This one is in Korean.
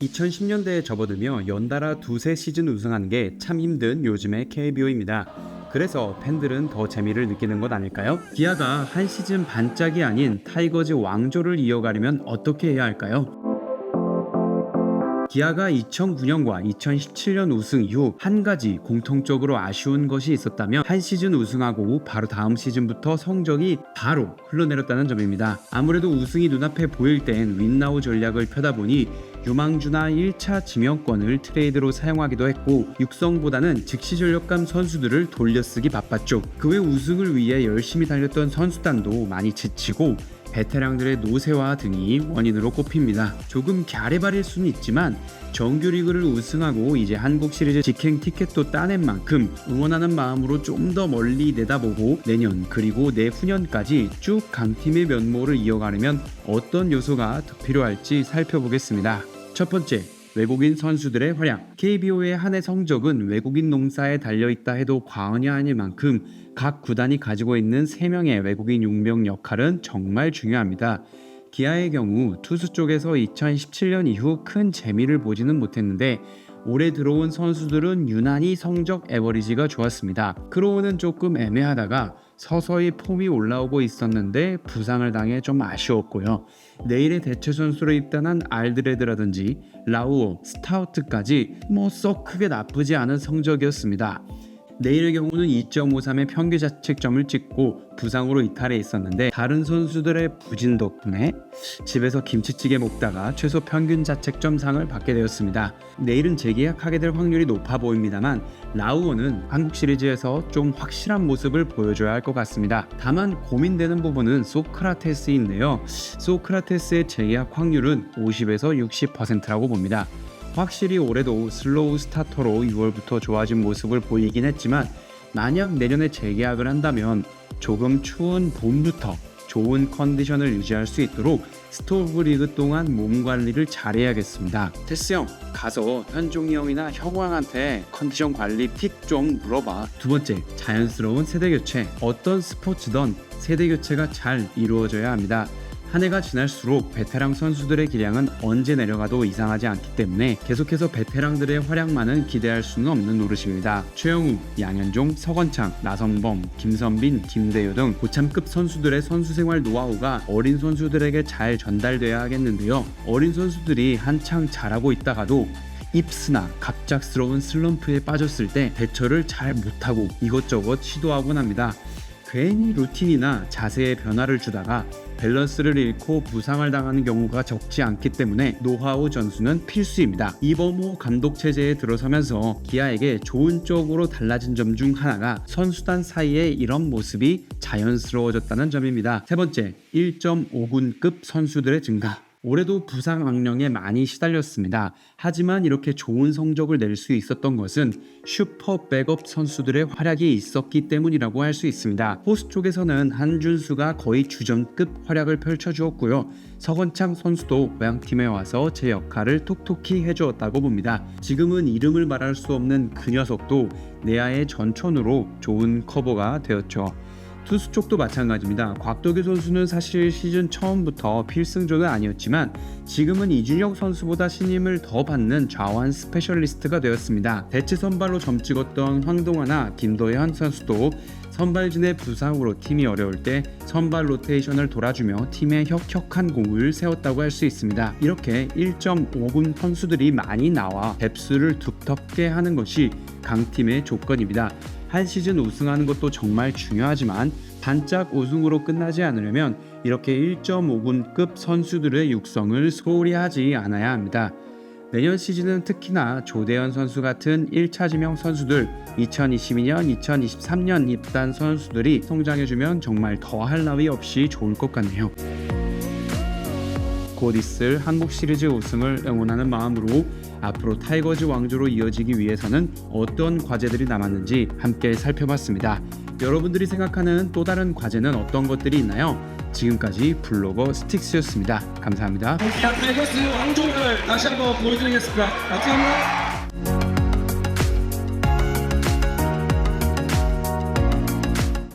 2010년대에 접어들며 연달아 두세 시즌 우승하는 게 참 힘든 요즘의 KBO입니다. 그래서 팬들은 더 재미를 느끼는 것 아닐까요? 기아가 한 시즌 반짝이 아닌 타이거즈 왕조를 이어가려면 어떻게 해야 할까요? 기아가 2009년과 2017년 우승 이후 한 가지 공통적으로 아쉬운 것이 있었다면 한 시즌 우승하고 바로 다음 시즌부터 성적이 바로 흘러내렸다는 점입니다. 아무래도 우승이 눈앞에 보일 땐 윈나우 전략을 펴다 보니 유망주나 1차 지명권을 트레이드로 사용하기도 했고 육성보다는 즉시 전력감 선수들을 돌려쓰기 바빴죠. 그 외 우승을 위해 열심히 달렸던 선수단도 많이 지치고 베테랑들의 노쇠화 등이 원인으로 꼽힙니다. 조금 갸레발일 수는 있지만 정규리그를 우승하고 이제 한국 시리즈 직행 티켓도 따낸 만큼 응원하는 마음으로 좀 더 멀리 내다보고 내년 그리고 내후년까지 쭉 강팀의 면모를 이어가려면 어떤 요소가 더 필요할지 살펴보겠습니다. 첫 번째, 외국인 선수들의 활약. KBO의 한 해 성적은 외국인 농사에 달려있다 해도 과언이 아닐 만큼 각 구단이 가지고 있는 3명의 외국인 용병 역할은 정말 중요합니다. 기아의 경우 투수 쪽에서 2017년 이후 큰 재미를 보지는 못했는데 올해 들어온 선수들은 유난히 성적 에버리지가 좋았습니다. 크로우는 조금 애매하다가 서서히 폼이 올라오고 있었는데 부상을 당해 좀 아쉬웠고요. 내일의 대체 선수로 입단한 알드레드라든지 라우어, 스타우트까지 썩 크게 나쁘지 않은 성적이었습니다. 내일의 경우는 2.53의 평균 자책점을 찍고 부상으로 이탈해 있었는데 다른 선수들의 부진 덕분에 집에서 김치찌개 먹다가 최소 평균 자책점 상을 받게 되었습니다. 내일은 재계약하게 될 확률이 높아 보입니다만 라우어는 한국 시리즈에서 좀 확실한 모습을 보여줘야 할 것 같습니다. 다만 고민되는 부분은 소크라테스인데요. 소크라테스의 재계약 확률은 50에서 60%라고 봅니다. 확실히 올해도 슬로우 스타터로 6월부터 좋아진 모습을 보이긴 했지만 만약 내년에 재계약을 한다면 조금 추운 봄부터 좋은 컨디션을 유지할 수 있도록 스토브 리그 동안 몸 관리를 잘해야겠습니다. 테스 형, 가서 현종이 형이나 형왕한테 컨디션 관리 팁 좀 물어봐. 두 번째, 자연스러운 세대교체. 어떤 스포츠든 세대교체가 잘 이루어져야 합니다. 한 해가 지날수록 베테랑 선수들의 기량은 언제 내려가도 이상하지 않기 때문에 계속해서 베테랑들의 활약만은 기대할 수는 없는 노릇입니다. 최영우, 양현종, 서건창, 나성범, 김선빈, 김대효 등 고참급 선수들의 선수생활 노하우가 어린 선수들에게 잘 전달돼야 하겠는데요. 어린 선수들이 한창 잘하고 있다가도 입스나 갑작스러운 슬럼프에 빠졌을 때 대처를 잘 못하고 이것저것 시도하곤 합니다. 괜히 루틴이나 자세의 변화를 주다가 밸런스를 잃고 부상을 당하는 경우가 적지 않기 때문에 노하우 전수는 필수입니다. 이범호 감독 체제에 들어서면서 기아에게 좋은 쪽으로 달라진 점 중 하나가 선수단 사이에 이런 모습이 자연스러워졌다는 점입니다. 세 번째, 1.5군급 선수들의 증가. 올해도 부상 악령에 많이 시달렸습니다. 하지만 이렇게 좋은 성적을 낼 수 있었던 것은 슈퍼 백업 선수들의 활약이 있었기 때문이라고 할 수 있습니다. 포수 쪽에서는 한준수가 거의 주전급 활약을 펼쳐주었고요. 서건창 선수도 고향팀에 와서 제 역할을 톡톡히 해주었다고 봅니다. 지금은 이름을 말할 수 없는 그 녀석도 내야의 전천후로 좋은 커버가 되었죠. 투수 쪽도 마찬가지입니다. 곽도규 선수는 사실 시즌 처음부터 필승조는 아니었지만 지금은 이준혁 선수보다 신임을 더 받는 좌완 스페셜리스트가 되었습니다. 대체 선발로 점 찍었던 황동화나 김도현 선수도 선발진의 부상으로 팀이 어려울 때 선발 로테이션을 돌아주며 팀의 혁혁한 공을 세웠다고 할 수 있습니다. 이렇게 1.5군 선수들이 많이 나와 뎁스를 두텁게 하는 것이 강팀의 조건입니다. 한 시즌 우승하는 것도 정말 중요하지만 반짝 우승으로 끝나지 않으려면 이렇게 1.5군급 선수들의 육성을 소홀히 하지 않아야 합니다. 내년 시즌은 특히나 조대현 선수 같은 1차 지명 선수들, 2022년, 2023년 입단 선수들이 성장해주면 정말 더할 나위 없이 좋을 것 같네요. 곧 있을 한국 시리즈 우승을 응원하는 마음으로 앞으로 타이거즈 왕조로 이어지기 위해서는 어떤 과제들이 남았는지 함께 살펴봤습니다. 여러분들이 생각하는 또 다른 과제는 어떤 것들이 있나요? 지금까지 블로거 스틱스였습니다. 감사합니다. 타이거즈 왕조를 다시 한번 보여드리겠습니다. 감사합니다.